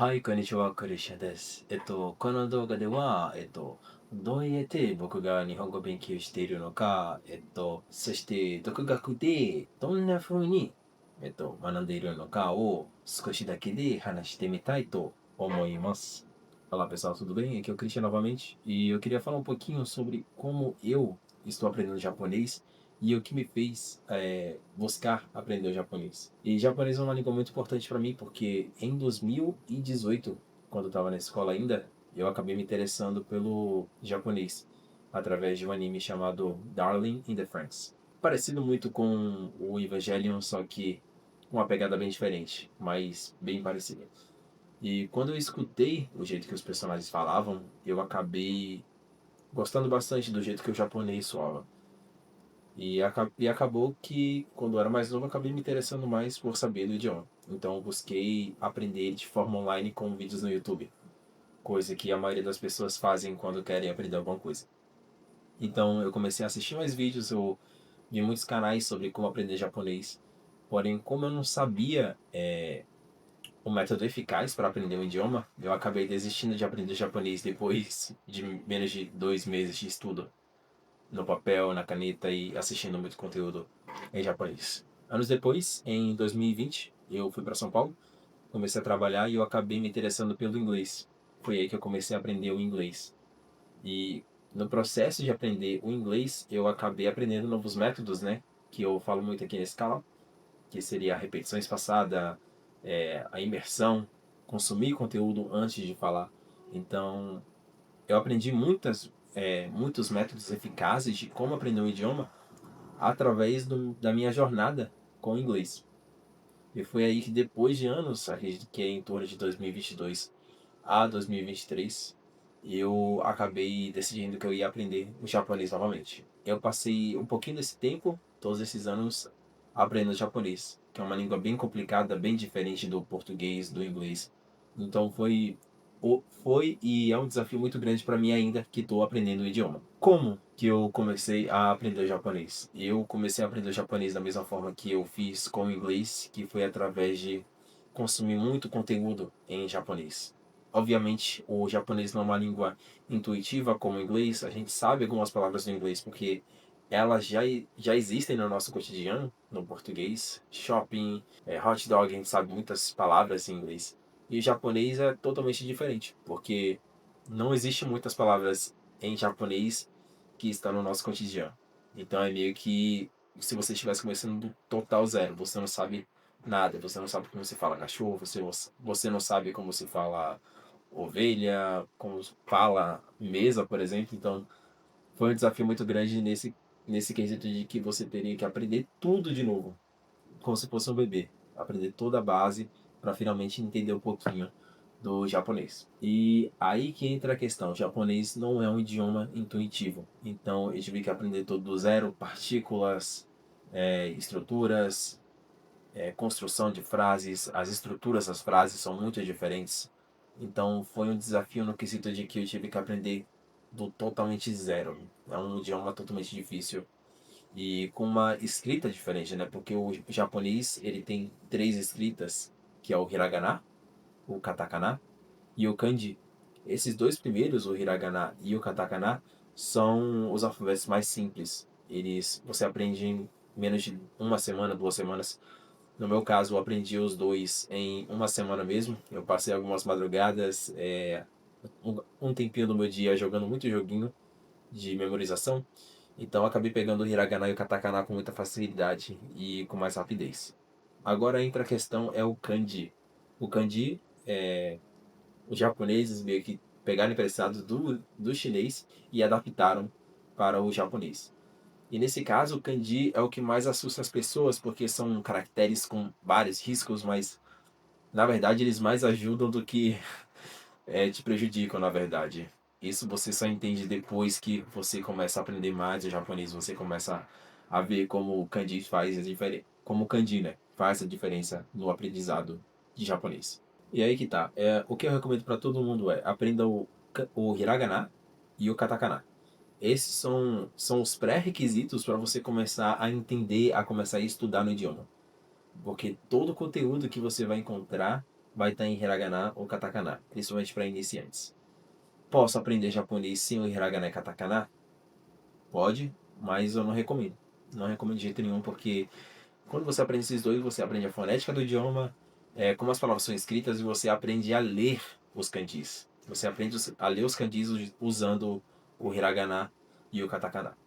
はい、こんにちは、クリシャです。この動画では、どうやって僕が日本語を勉強しているのか、そして独学でどんな風に、学んでいるのかを少しだけで話してみたいと思います。Olá pessoal, tudo bem? Aqui é o Christian novamente e eu queria falar um pouquinho sobre como eu estou aprendendo japonês e o que me fez buscar aprender o japonês. E japonês é uma língua muito importante para mim porque em 2018, quando eu estava na escola ainda, eu acabei me interessando pelo japonês através de um anime chamado Darling in the Franxx. Parecido muito com o Evangelion, só que com uma pegada bem diferente, mas bem parecida. E quando eu escutei o jeito que os personagens falavam, eu acabei gostando bastante do jeito que o japonês soava. E acabou que, quando eu era mais novo, eu acabei me interessando mais por saber do idioma. Então eu busquei aprender de forma online com vídeos no YouTube, coisa que a maioria das pessoas fazem quando querem aprender alguma coisa. Então eu comecei a assistir mais vídeos, eu vi muitos canais sobre como aprender japonês. Porém, como eu não sabia um método eficaz para aprender um idioma, eu acabei desistindo de aprender japonês depois de menos de 2 meses de estudo no papel, na caneta e assistindo muito conteúdo em japonês. Anos depois, em 2020, eu fui para São Paulo, comecei a trabalhar e eu acabei me interessando pelo inglês. Foi aí que eu comecei a aprender o inglês. E no processo de aprender o inglês, eu acabei aprendendo novos métodos, né? Que eu falo muito aqui nesse canal, que seria a repetição espaçada, a imersão, consumir conteúdo antes de falar. Então, eu aprendi muitos métodos eficazes de como aprender um idioma através da minha jornada com o inglês. E foi aí que depois de anos, acredito que é em torno de 2022 a 2023, eu acabei decidindo que eu ia aprender o japonês novamente. Eu passei um pouquinho desse tempo, todos esses anos, aprendendo japonês, que é uma língua bem complicada, bem diferente do português, do inglês. Então foi e é um desafio muito grande para mim ainda que estou aprendendo o idioma. Como que eu comecei a aprender o japonês? Eu comecei a aprender o japonês da mesma forma que eu fiz com o inglês, que foi através de consumir muito conteúdo em japonês. Obviamente, o japonês não é uma língua intuitiva como o inglês. A gente sabe algumas palavras do inglês porque elas já existem no nosso cotidiano, no português. Shopping, hot dog, a gente sabe muitas palavras em inglês. E o japonês é totalmente diferente, porque não existe muitas palavras em japonês que estão no nosso cotidiano. Então é meio que se você estivesse começando do total zero, você não sabe nada, você não sabe como se fala cachorro, você não sabe como se fala ovelha, como fala mesa, por exemplo. Então foi um desafio muito grande nesse quesito de que você teria que aprender tudo de novo, como se fosse um bebê. Aprender toda a base para finalmente entender um pouquinho do japonês. E aí que entra a questão: o japonês não é um idioma intuitivo. Então eu tive que aprender tudo do zero, partículas, estruturas, construção de frases, as estruturas das frases são muito diferentes. Então foi um desafio no quesito de que eu tive que aprender do totalmente zero. É um idioma totalmente difícil e com uma escrita diferente, né? Porque o japonês ele tem três escritas, que é o hiragana, o katakana e o kanji. Esses dois primeiros, o hiragana e o katakana, são os alfabetos mais simples. Você aprende em menos de uma semana, 2 semanas. No meu caso, eu aprendi os dois em uma semana mesmo. Eu passei algumas madrugadas, um tempinho do meu dia jogando muito joguinho de memorização. Então, eu acabei pegando o hiragana e o katakana com muita facilidade e com mais rapidez. Agora entra a questão, é o kanji. O kanji, os japoneses meio que pegaram emprestado do chinês e adaptaram para o japonês. E nesse caso, o kanji é o que mais assusta as pessoas, porque são caracteres com vários riscos, mas na verdade eles mais ajudam do que te prejudicam, na verdade. Isso você só entende depois que você começa a aprender mais o japonês, você começa a ver como o kanji faz a diferença, como o kanji, né, faz a diferença no aprendizado de japonês. E aí que tá, o que eu recomendo para todo mundo é aprenda o hiragana e o katakana. Esses são os pré-requisitos para você começar a entender, a começar a estudar no idioma. Porque todo o conteúdo que você vai encontrar vai estar em hiragana ou katakana, principalmente para iniciantes. Posso aprender japonês sem o hiragana e katakana? Pode, mas eu não recomendo. Não recomendo de jeito nenhum, porque quando você aprende esses dois, você aprende a fonética do idioma, como as palavras são escritas, e você aprende a ler os kanjis. Você aprende a ler os kanjis usando o hiragana e o katakana.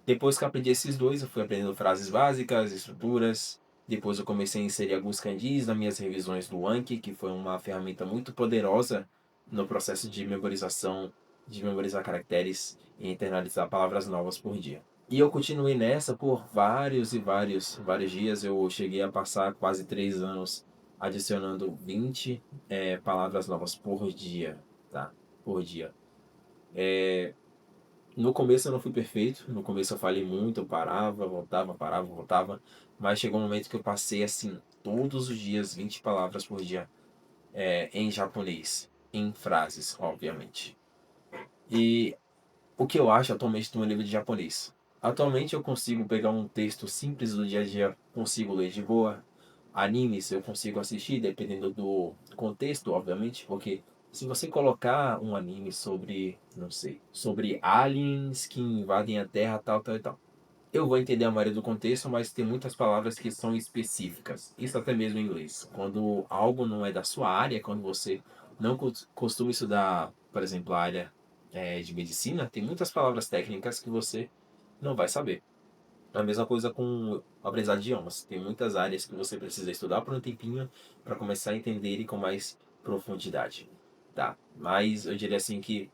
Depois que eu aprendi esses dois, eu fui aprendendo frases básicas, estruturas. Depois eu comecei a inserir alguns kanjis nas minhas revisões do Anki, que foi uma ferramenta muito poderosa no processo de memorizar caracteres e internalizar palavras novas por dia. E eu continuei nessa por vários dias. Eu cheguei a passar quase 3 anos adicionando 20 palavras novas por dia, tá? Por dia. No começo eu não fui perfeito, no começo eu falei muito, eu parava, voltava, parava, voltava, mas chegou um momento que eu passei assim, todos os dias, 20 palavras por dia em japonês, em frases, obviamente. E o que eu acho atualmente do meu nível de japonês? Atualmente eu consigo pegar um texto simples do dia a dia, consigo ler de boa. Animes eu consigo assistir, dependendo do contexto, obviamente, porque se você colocar um anime sobre, não sei, sobre aliens que invadem a Terra, tal, tal e tal, eu vou entender a maioria do contexto, mas tem muitas palavras que são específicas. Isso até mesmo em inglês. Quando algo não é da sua área, quando você não costuma estudar, por exemplo, a área de medicina, tem muitas palavras técnicas que você não vai saber. A mesma coisa com o aprendizado de idiomas. Tem muitas áreas que você precisa estudar por um tempinho para começar a entender com mais profundidade. Tá? Mas eu diria assim que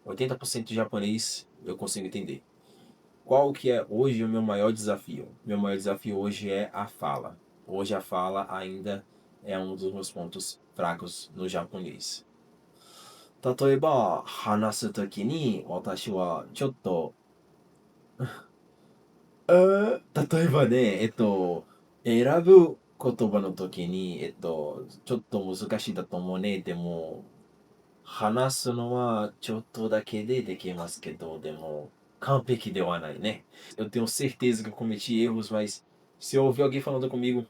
80% de japonês eu consigo entender. Qual que é hoje o meu maior desafio? Meu maior desafio hoje é a fala. Hoje a fala ainda é um dos meus pontos fracos no japonês. 例えば、話すときに、私はちょっと、例えばね、選ぶ言葉の時に、ちょっと難しいだと思うね。でも、話すのはちょっとだけでできますけど、でも、完璧ではないね。Eu tenho certeza que eu cometi erros, mas se eu ouvir alguém falando comigo,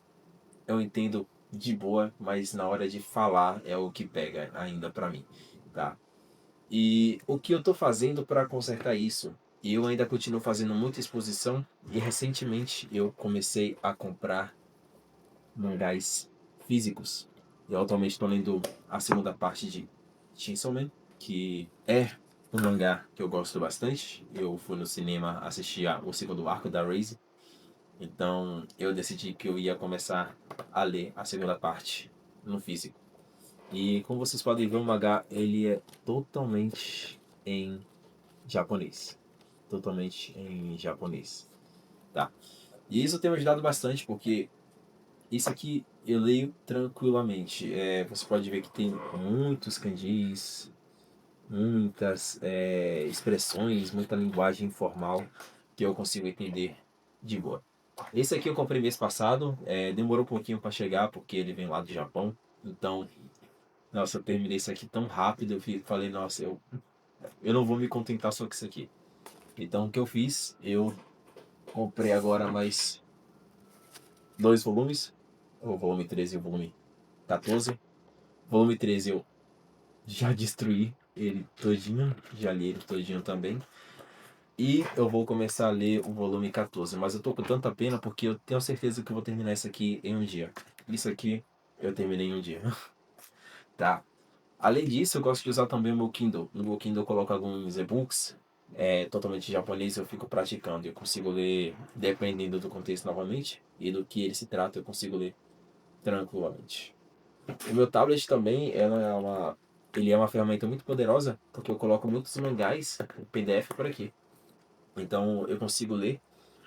eu entendo de boa, mas na hora de falar é o que pega ainda pra mim, tá? E o que eu tô fazendo para consertar isso? Eu ainda continuo fazendo muita exposição e recentemente eu comecei a comprar mangás físicos. Eu atualmente estou lendo a segunda parte de Chainsaw Man, que é um mangá que eu gosto bastante. Eu fui no cinema assistir o segundo arco da Raze, então eu decidi que eu ia começar a ler a segunda parte no físico. E como vocês podem ver, o mangá ele é totalmente em japonês. Totalmente em japonês. Tá. E isso tem me ajudado bastante, porque isso aqui eu leio tranquilamente. Você pode ver que tem muitos kanjis, muitas expressões, muita linguagem informal que eu consigo entender de boa. Esse aqui eu comprei mês passado, demorou um pouquinho para chegar porque ele vem lá do Japão. Então, nossa, eu terminei isso aqui tão rápido, falei, nossa, eu não vou me contentar só com isso aqui. Então, o que eu fiz? Eu comprei agora mais dois volumes, o volume 13 e o volume 14. Volume 13 eu já destruí ele todinho, já li ele todinho também. E eu vou começar a ler o volume 14, mas eu tô com tanta pena porque eu tenho certeza que eu vou terminar isso aqui em um dia. Isso aqui eu terminei em um dia. Tá. Além disso, eu gosto de usar também o meu Kindle. No meu Kindle eu coloco alguns e-books totalmente japonês, eu fico praticando. Eu consigo ler, dependendo do contexto novamente, e do que ele se trata, eu consigo ler tranquilamente. O meu tablet também, ele é uma ferramenta muito poderosa, porque eu coloco muitos mangás em PDF por aqui. Então eu consigo ler,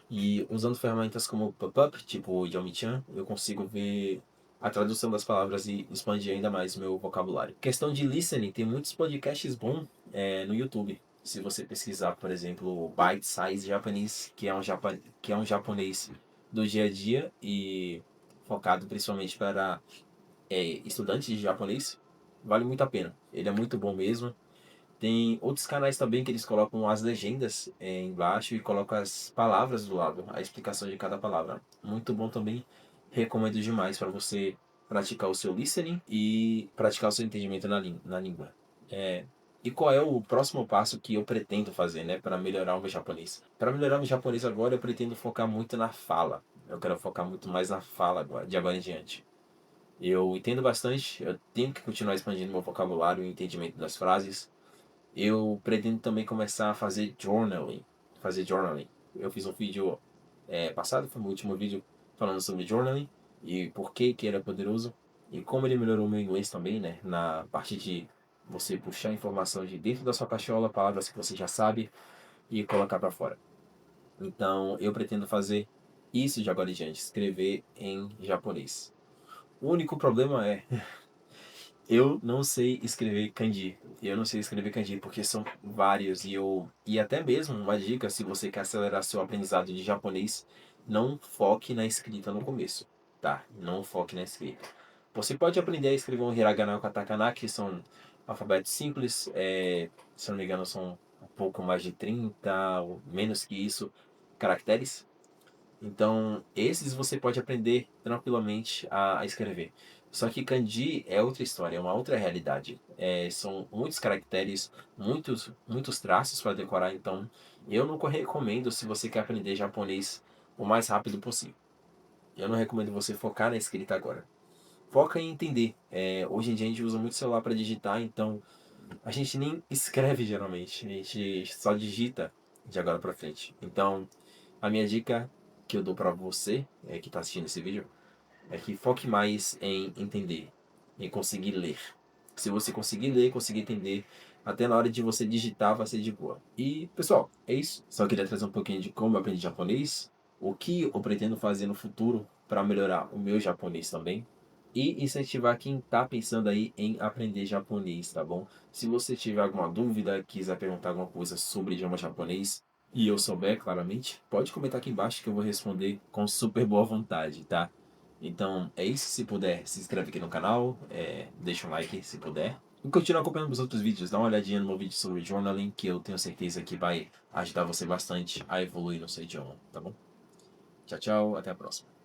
e usando ferramentas como o Pop-up, tipo o Yomi-chan, eu consigo ver a tradução das palavras e expandir ainda mais meu vocabulário. Questão de listening, tem muitos podcasts bons no YouTube. Se você pesquisar, por exemplo, Bite Size Japanese, que é um japonês do dia a dia e focado principalmente para estudantes de japonês, vale muito a pena. Ele é muito bom mesmo. Tem outros canais também que eles colocam as legendas embaixo e colocam as palavras do lado, a explicação de cada palavra. Muito bom também, recomendo demais para você praticar o seu listening e praticar o seu entendimento na língua. E qual é o próximo passo que eu pretendo fazer, né, para melhorar o meu japonês? Para melhorar o meu japonês agora, eu pretendo focar muito na fala. Eu quero focar muito mais na fala agora, de agora em diante. Eu entendo bastante, eu tenho que continuar expandindo meu vocabulário e entendimento das frases. Eu pretendo também começar a fazer journaling. Fazer journaling. Eu fiz um vídeo passado, foi o meu último vídeo falando sobre journaling e por que ele é poderoso e como ele melhorou meu inglês também, né? Na parte de você puxar informação de dentro da sua cachola, palavras que você já sabe e colocar para fora. Então, eu pretendo fazer isso de agora em diante, escrever em japonês. O único problema é eu não sei escrever kanji. Eu não sei escrever kanji porque são vários e até mesmo uma dica se você quer acelerar seu aprendizado de japonês, não foque na escrita no começo, tá? Não foque na escrita. Você pode aprender a escrever um hiragana e um katakana, que são alfabetos simples, se não me engano são um pouco mais de 30 ou menos que isso caracteres. Então, esses você pode aprender tranquilamente a escrever. Só que kanji é outra história, é uma outra realidade. São muitos caracteres, muitos traços para decorar. Então, eu não recomendo se você quer aprender japonês o mais rápido possível. Eu não recomendo você focar na escrita agora. Foca em entender. Hoje em dia a gente usa muito celular para digitar, então a gente nem escreve geralmente. A gente só digita de agora para frente. Então, a minha dica que eu dou para você, que está assistindo esse vídeo, é que foque mais em entender, em conseguir ler. Se você conseguir ler, conseguir entender, até na hora de você digitar vai ser de boa. E, pessoal, é isso. Só queria trazer um pouquinho de como eu aprendi japonês, o que eu pretendo fazer no futuro para melhorar o meu japonês também. E incentivar quem está pensando aí em aprender japonês, tá bom? Se você tiver alguma dúvida, quiser perguntar alguma coisa sobre idioma japonês, e eu souber, claramente, pode comentar aqui embaixo que eu vou responder com super boa vontade, tá? Então, é isso. Se puder, se inscreve aqui no canal, deixa um like se puder. E continua acompanhando os outros vídeos. Dá uma olhadinha no meu vídeo sobre journaling, que eu tenho certeza que vai ajudar você bastante a evoluir no seu idioma, tá bom? Tchau, tchau. Até a próxima.